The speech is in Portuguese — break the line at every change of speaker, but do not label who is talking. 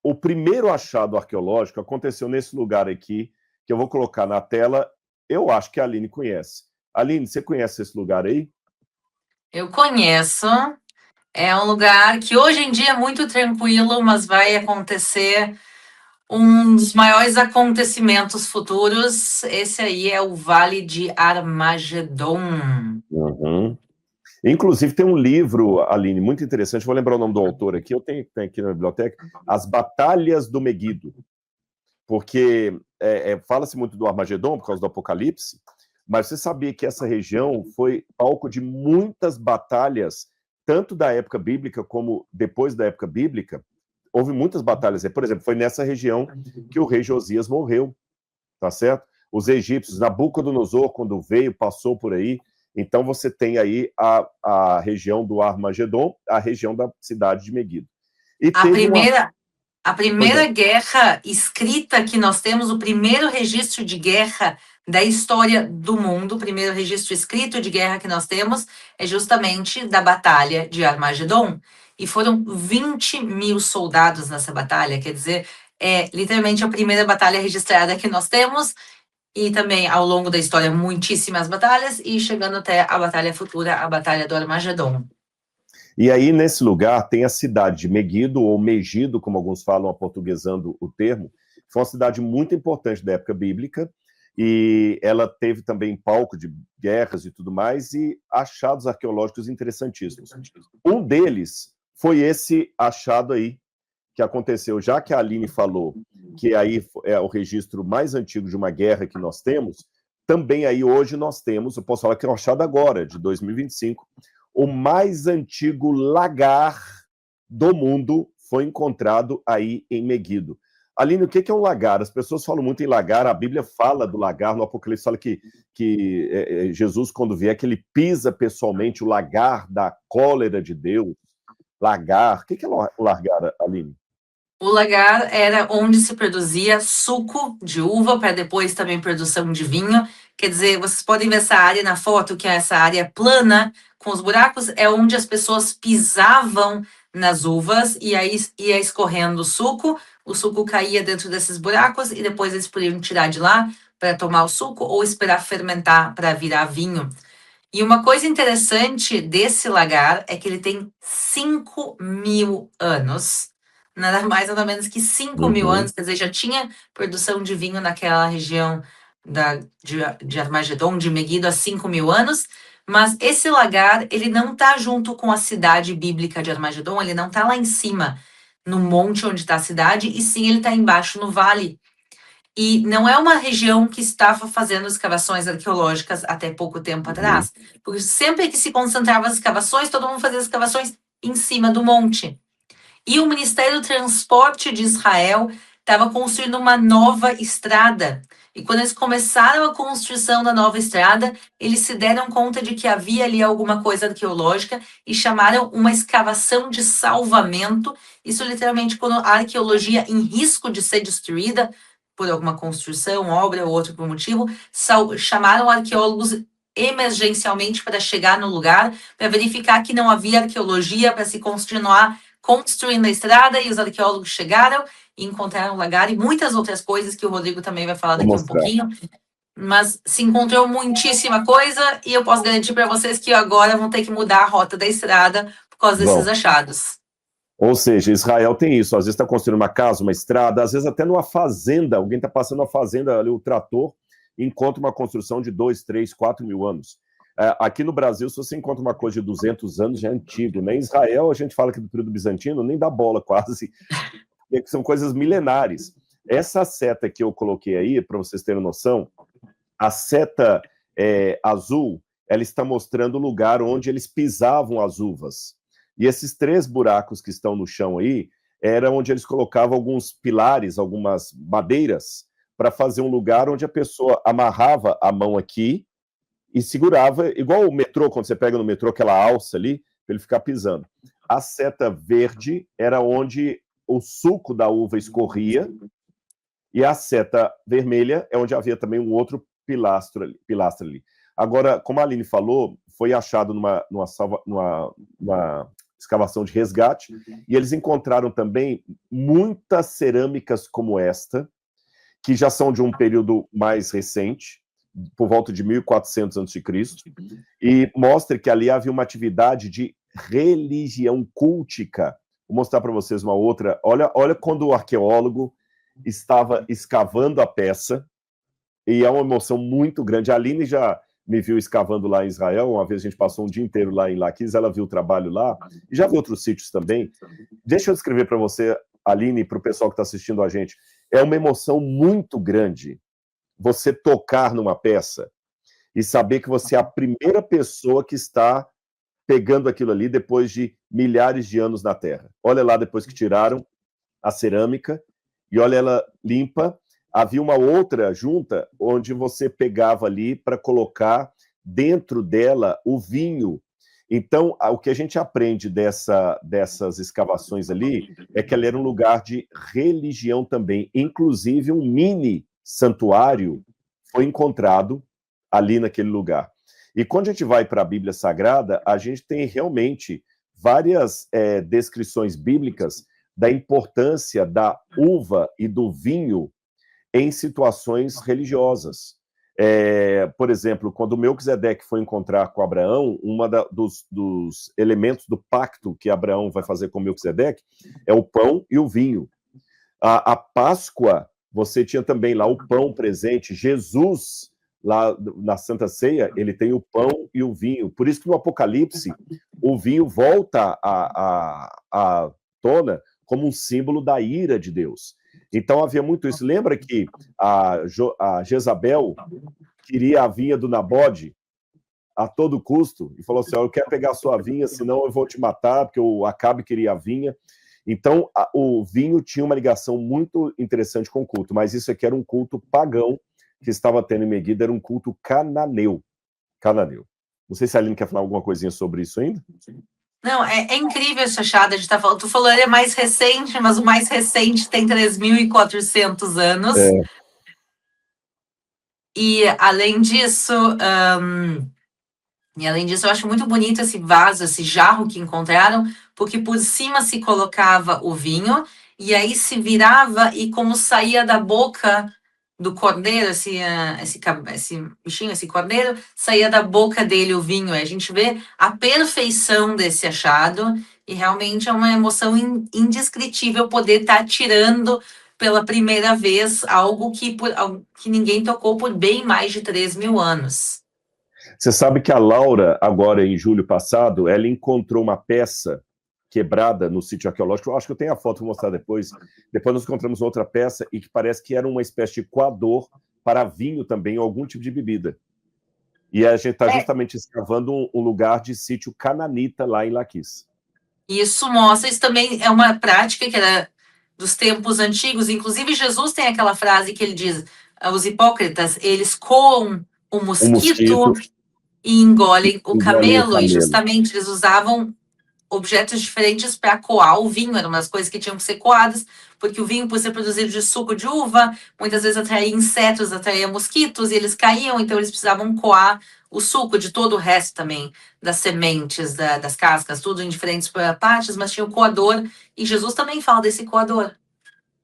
o primeiro achado arqueológico aconteceu nesse lugar aqui, que eu vou colocar na tela. Eu acho que a Aline conhece. Aline, você conhece esse lugar aí?
Eu conheço. É um lugar que hoje em dia é muito tranquilo, mas vai acontecer um dos maiores acontecimentos futuros. Esse aí é o Vale de Armagedon.
Uhum. Inclusive, tem um livro, Aline, muito interessante. Vou lembrar o nome do autor aqui. Eu tenho aqui na biblioteca. As Batalhas do Meguido. Porque fala-se muito do Armagedon, por causa do Apocalipse, mas você sabia que essa região foi palco de muitas batalhas, tanto da época bíblica como depois da época bíblica. Houve muitas batalhas. Por exemplo, foi nessa região que o rei Josias morreu, tá certo? Os egípcios, Nabucodonosor, quando veio, passou por aí. Então você tem aí a região do Armagedon, a região da cidade de Meguido. E
A
teve
primeira guerra escrita que nós temos, o primeiro registro de guerra da história do mundo, o primeiro registro escrito de guerra que nós temos é justamente da Batalha de Armagedon. E foram 20 mil soldados nessa batalha, quer dizer, é literalmente a primeira batalha registrada que nós temos, e também ao longo da história muitíssimas batalhas, e chegando até a batalha futura, a Batalha do Armagedon.
E aí, nesse lugar, tem a cidade de Meguido, ou Megido, como alguns falam, aportuguesando o termo. Foi uma cidade muito importante da época bíblica, e ela teve também palco de guerras e tudo mais, e achados arqueológicos interessantíssimos. Um deles foi esse achado aí, que aconteceu, já que a Aline falou que aí é o registro mais antigo de uma guerra que nós temos, também aí hoje nós temos, eu posso falar que é um achado agora, de 2025, o mais antigo lagar do mundo foi encontrado aí em Meguido. Aline, o que é um lagar? As pessoas falam muito em lagar, a Bíblia fala do lagar, no Apocalipse fala que Jesus, quando vier, que ele pisa pessoalmente o lagar da cólera de Deus. Lagar, o que é o lagar, Aline?
O lagar era onde se produzia suco de uva, para depois também produção de vinho. Quer dizer, vocês podem ver essa área na foto, que é essa área plana, com os buracos, é onde as pessoas pisavam nas uvas e aí ia escorrendo o suco caía dentro desses buracos e depois eles podiam tirar de lá para tomar o suco ou esperar fermentar para virar vinho. E uma coisa interessante desse lagar é que ele tem 5 mil anos, nada mais nada menos que 5 mil anos, quer dizer, já tinha produção de vinho naquela região de Armagedon, de Meguido, há 5 mil anos, mas esse lagar, ele não está junto com a cidade bíblica de Armagedon, ele não está lá em cima, no monte onde está a cidade, e sim ele está embaixo no vale. E não é uma região que estava fazendo escavações arqueológicas até pouco tempo atrás. Porque sempre que se concentrava as escavações, todo mundo fazia escavações em cima do monte. E o Ministério do Transporte de Israel estava construindo uma nova estrada. E quando eles começaram a construção da nova estrada, eles se deram conta de que havia ali alguma coisa arqueológica e chamaram uma escavação de salvamento. Isso literalmente quando a arqueologia em risco de ser destruída por alguma construção, obra ou outro por motivo, chamaram arqueólogos emergencialmente para chegar no lugar, para verificar que não havia arqueologia para se continuar construindo a estrada, e os arqueólogos chegaram e encontraram o lagar e muitas outras coisas que o Rodrigo também vai falar daqui um pouquinho. Mas se encontrou muitíssima coisa e eu posso garantir para vocês que agora vão ter que mudar a rota da estrada por causa desses achados.
Ou seja, Israel tem isso, às vezes está construindo uma casa, uma estrada, às vezes até numa fazenda, alguém está passando uma fazenda ali, o trator, e encontra uma construção de 2, 3, 4 mil anos. Aqui no Brasil, se você encontra uma coisa de 200 anos, já é antigo, né? Em Israel, a gente fala que do período bizantino, nem dá bola quase, são coisas milenares. Essa seta que eu coloquei aí, para vocês terem noção, a seta azul, ela está mostrando o lugar onde eles pisavam as uvas. E esses 3 buracos que estão no chão aí, era onde eles colocavam alguns pilares, algumas madeiras, para fazer um lugar onde a pessoa amarrava a mão aqui e segurava, igual o metrô, quando você pega no metrô aquela alça ali, para ele ficar pisando. A seta verde era onde o suco da uva escorria, e a seta vermelha é onde havia também um outro pilastra ali. Agora, como a Aline falou, foi achado numa escavação de resgate, e eles encontraram também muitas cerâmicas como esta, que já são de um período mais recente, por volta de 1400 a.C., e mostra que ali havia uma atividade de religião cultica. Vou mostrar para vocês uma outra. Olha quando o arqueólogo estava escavando a peça, e é uma emoção muito grande. A Aline já me viu escavando lá em Israel, uma vez a gente passou um dia inteiro lá em Laquis, ela viu o trabalho lá, e já viu outros sítios também. Deixa eu descrever para você, Aline, e para o pessoal que está assistindo a gente. É uma emoção muito grande você tocar numa peça e saber que você é a primeira pessoa que está pegando aquilo ali depois de milhares de anos na Terra. Olha lá, depois que tiraram a cerâmica, e olha ela limpa. Havia uma outra junta onde você pegava ali para colocar dentro dela o vinho. Então, o que a gente aprende dessas escavações ali é que ela era um lugar de religião também. Inclusive, um mini santuário foi encontrado ali naquele lugar. E quando a gente vai para a Bíblia Sagrada, a gente tem realmente várias descrições bíblicas da importância da uva e do vinho em situações religiosas. Por exemplo, quando Melquisedeque foi encontrar com Abraão, dos elementos do pacto que Abraão vai fazer com Melquisedeque é o pão e o vinho. A Páscoa, você tinha também lá o pão presente. Jesus, lá na Santa Ceia, ele tem o pão e o vinho. Por isso que no Apocalipse, o vinho volta à tona como um símbolo da ira de Deus. Então havia muito isso. Lembra que a Jezabel queria a vinha do Nabode a todo custo e falou assim: eu quero pegar a sua vinha, senão eu vou te matar, porque o Acabe queria a vinha. Então o vinho tinha uma ligação muito interessante com o culto, mas isso aqui era um culto pagão que estava tendo em Megiddo, era um culto cananeu. Não sei se a Aline quer falar alguma coisinha sobre isso ainda.
Não, é incrível esse achado. A gente tá falando, tu falou ele é mais recente, mas o mais recente tem 3.400 anos. E além disso, eu acho muito bonito esse vaso, esse jarro que encontraram, porque por cima se colocava o vinho, e aí se virava, e como saía da boca do cordeiro, esse bichinho, esse cordeiro, saía da boca dele o vinho. A gente vê a perfeição desse achado, e realmente é uma emoção indescritível poder estar tirando pela primeira vez algo que ninguém tocou por bem mais de 3.000 anos.
Você sabe que a Laura, agora em julho passado, ela encontrou uma peça quebrada no sítio arqueológico. Eu acho que eu tenho a foto, vou mostrar depois. Depois nós encontramos outra peça e que parece que era uma espécie de coador para vinho também, ou algum tipo de bebida. E a gente está justamente escavando um lugar de sítio cananita lá em Laquis.
Isso mostra, isso também é uma prática que era dos tempos antigos. Inclusive, Jesus tem aquela frase que ele diz: os hipócritas, eles coam o mosquito e engolem o camelo. E justamente eles usavam objetos diferentes para coar o vinho, era uma das coisas que tinham que ser coadas, porque o vinho, por ser produzido de suco de uva, muitas vezes atraía insetos, atraía mosquitos, e eles caíam, então eles precisavam coar o suco de todo o resto também, das sementes, das cascas, tudo em diferentes partes, mas tinha o coador, e Jesus também fala desse coador.